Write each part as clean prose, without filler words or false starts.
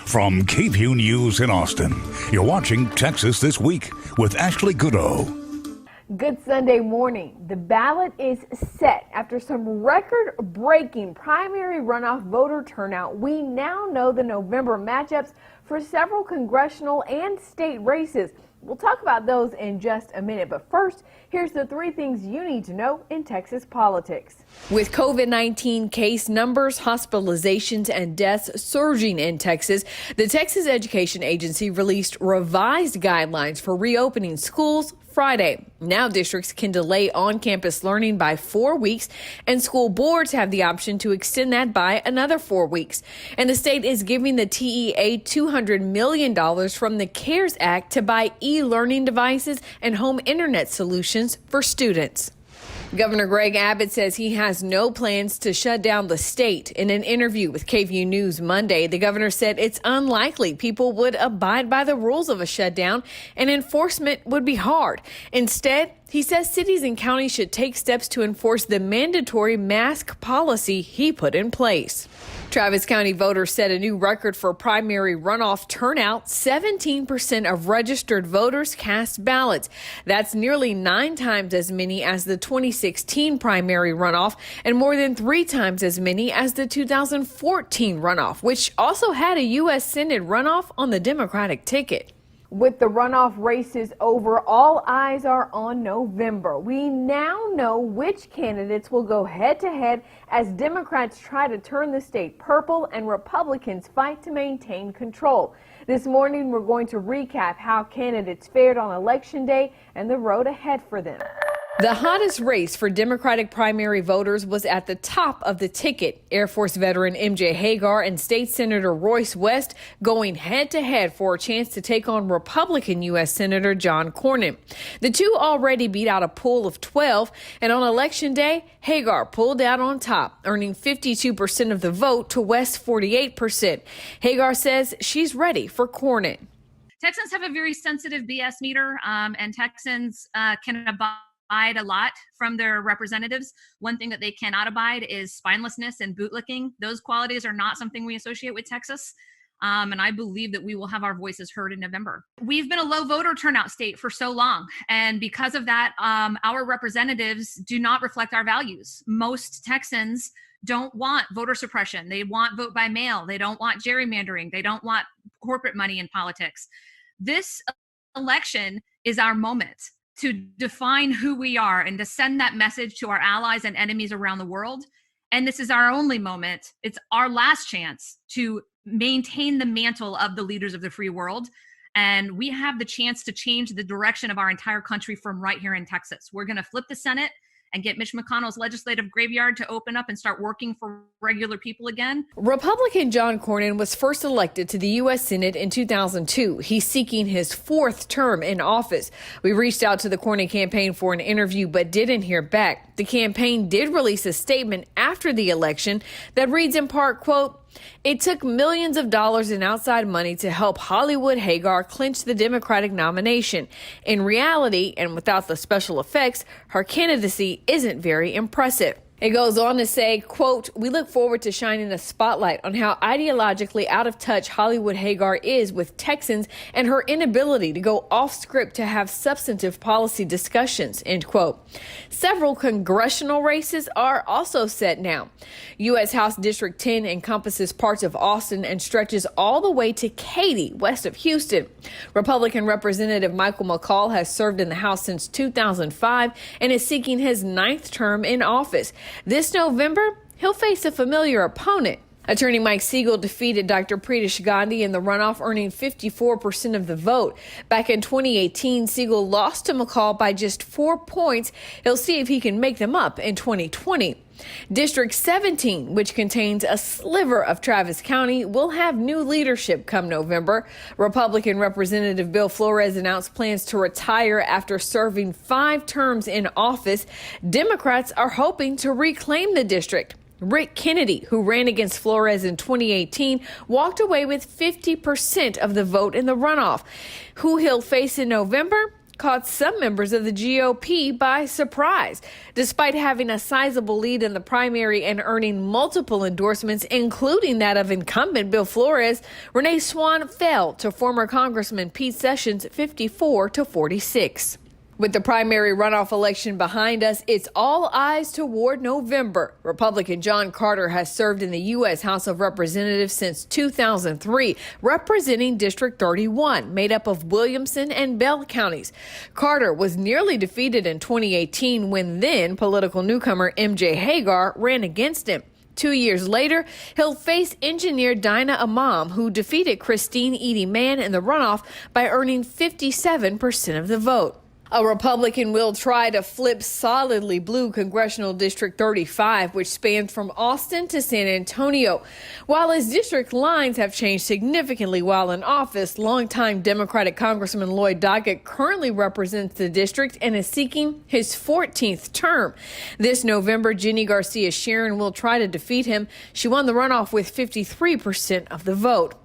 From KVUE News in Austin, you're watching Texas This Week with Ashley Goodo. Good Sunday morning. The ballot is set. After some record-breaking primary runoff voter turnout, we now know the November matchups for several congressional and state races. We'll talk about those in just a minute, but first, here's the 3 things you need to know in Texas politics. With COVID-19 case numbers, hospitalizations, and deaths surging in Texas, the Texas Education Agency released revised guidelines for reopening schools Friday. Now districts can delay on-campus learning by 4 weeks, and school boards have the option to extend that by another 4 weeks. And the state is giving the TEA $200 million from the CARES Act to buy e-learning devices and home internet solutions for students. Governor Greg Abbott says he has no plans to shut down the state. In an interview with KVUE News Monday, the governor said it's unlikely people would abide by the rules of a shutdown and enforcement would be hard. Instead, he says cities and counties should take steps to enforce the mandatory mask policy he put in place. Travis County voters set a new record for primary runoff turnout. 17% of registered voters cast ballots. That's nearly 9 times as many as the 2016 primary runoff and more than 3 times as many as the 2014 runoff, which also had a U.S. Senate runoff on the Democratic ticket. With the runoff races over, all eyes are on November. We now know which candidates will go head-to-head as Democrats try to turn the state purple and Republicans fight to maintain control. This morning, we're going to recap how candidates fared on Election Day and the road ahead for them. The hottest race for Democratic primary voters was at the top of the ticket. Air Force veteran MJ Hegar and State Senator Royce West going head-to-head for a chance to take on Republican U.S. Senator John Cornyn. The two already beat out a pool of 12, and on Election Day, Hegar pulled out on top, earning 52% of the vote to West's 48%. Hegar says she's ready for Cornyn. Texans have a very sensitive BS meter, and Texans can abide a lot from their representatives. One thing that they cannot abide is spinelessness and bootlicking. Those qualities are not something we associate with Texas. And I believe that we will have our voices heard in November. We've been a low voter turnout state for so long. And because of that, our representatives do not reflect our values. Most Texans don't want voter suppression. They want vote by mail. They don't want gerrymandering. They don't want corporate money in politics. This election is our moment to define who we are and to send that message to our allies and enemies around the world. And this is our only moment. It's our last chance to maintain the mantle of the leaders of the free world. And we have the chance to change the direction of our entire country from right here in Texas. We're going to flip the Senate and get Mitch McConnell's legislative graveyard to open up and start working for regular people again. Republican John Cornyn was first elected to the U.S. Senate in 2002. He's seeking his 4th term in office. We reached out to the Cornyn campaign for an interview but didn't hear back. The campaign did release a statement after the election that reads in part, quote, "It took millions of dollars in outside money to help Hollywood Hegar clinch the Democratic nomination. In reality, and without the special effects, her candidacy isn't very impressive." It goes on to say, quote, "We look forward to shining a spotlight on how ideologically out of touch Hollywood Hegar is with Texans and her inability to go off script to have substantive policy discussions," end quote. Several congressional races are also set now. U.S. House District 10 encompasses parts of Austin and stretches all the way to Katy, west of Houston. Republican Representative Michael McCall has served in the House since 2005 and is seeking his 9th term in office. This November, he'll face a familiar opponent. Attorney Mike Siegel defeated Dr. Pritish Gandhi in the runoff, earning 54% of the vote. Back in 2018, Siegel lost to McCall by just 4 points. He'll see if he can make them up in 2020. District 17, which contains a sliver of Travis County, will have new leadership come November. Republican Representative Bill Flores announced plans to retire after serving 5 terms in office. Democrats are hoping to reclaim the district. Rick Kennedy, who ran against Flores in 2018, walked away with 50% of the vote in the runoff. Who he'll face in November? caught some members of the GOP by surprise. Despite having a sizable lead in the primary and earning multiple endorsements, including that of incumbent Bill Flores, Renee Swan fell to former Congressman Pete Sessions 54-46. With the primary runoff election behind us, it's all eyes toward November. Republican John Carter has served in the U.S. House of Representatives since 2003, representing District 31, made up of Williamson and Bell counties. Carter was nearly defeated in 2018 when then political newcomer M.J. Hegar ran against him. 2 years later, he'll face engineer Dinah Imam, who defeated Christine Edie Mann in the runoff by earning 57% of the vote. A Republican will try to flip solidly blue Congressional District 35, which spans from Austin to San Antonio. While his district lines have changed significantly while in office, longtime Democratic Congressman Lloyd Doggett currently represents the district and is seeking his 14th term. This November, Jenny Garcia Sharon will try to defeat him. She won the runoff with 53% of the vote.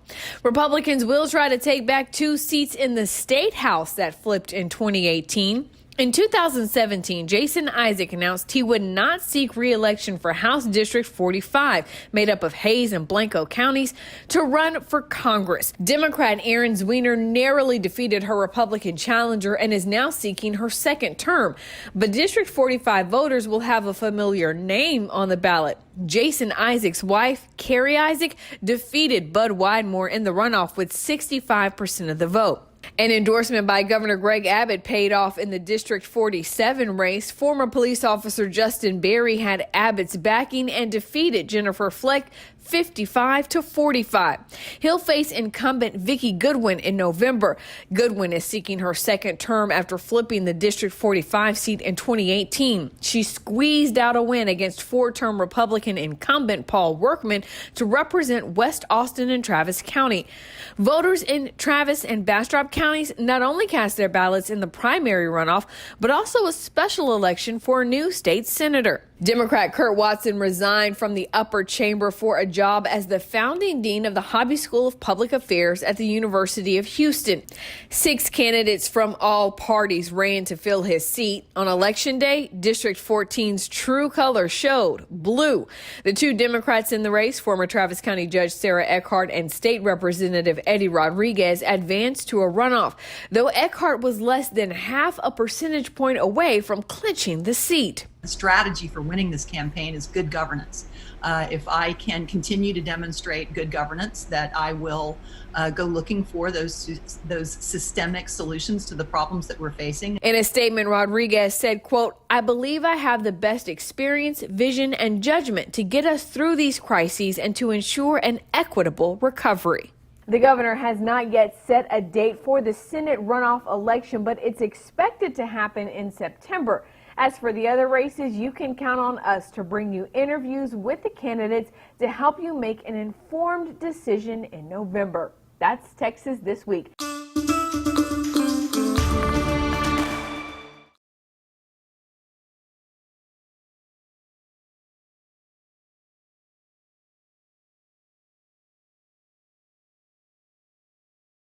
Republicans will try to take back 2 seats in the state house that flipped in 2018. In 2017, Jason Isaac announced he would not seek re-election for House District 45, made up of Hays and Blanco counties, to run for Congress. Democrat Erin Zwiener narrowly defeated her Republican challenger and is now seeking her 2nd term. But District 45 voters will have a familiar name on the ballot. Jason Isaac's wife, Carrie Isaac, defeated Bud Widemore in the runoff with 65% of the vote. An endorsement by Governor Greg Abbott paid off in the District 47 race. Former police officer Justin Berry had Abbott's backing and defeated Jennifer Fleck 55-45. He'll face incumbent Vicki Goodwin in November. Goodwin is seeking her 2nd term after flipping the District 45 seat in 2018. She squeezed out a win against 4-term Republican incumbent Paul Workman to represent West Austin and Travis County. Voters in Travis and Bastrop counties not only cast their ballots in the primary runoff, but also a special election for a new state senator. Democrat Kurt Watson resigned from the upper chamber for a job as the founding dean of the Hobby School of Public Affairs at the University of Houston. 6 candidates from all parties ran to fill his seat. On Election Day, District 14's true color showed blue. The 2 Democrats in the race, former Travis County Judge Sarah Eckhart and State Representative Eddie Rodriguez, advanced to a runoff, though Eckhart was less than half a percentage point away from clinching the seat. The strategy for winning this campaign is good governance. If I can continue to demonstrate good governance, that I will go looking for those systemic solutions to the problems that we're facing. In a statement, Rodriguez said, quote, "I believe I have the best experience, vision, and judgment to get us through these crises and to ensure an equitable recovery." The governor has not yet set a date for the Senate runoff election, but it's expected to happen in September. As for the other races, you can count on us to bring you interviews with the candidates to help you make an informed decision in November. That's Texas This Week.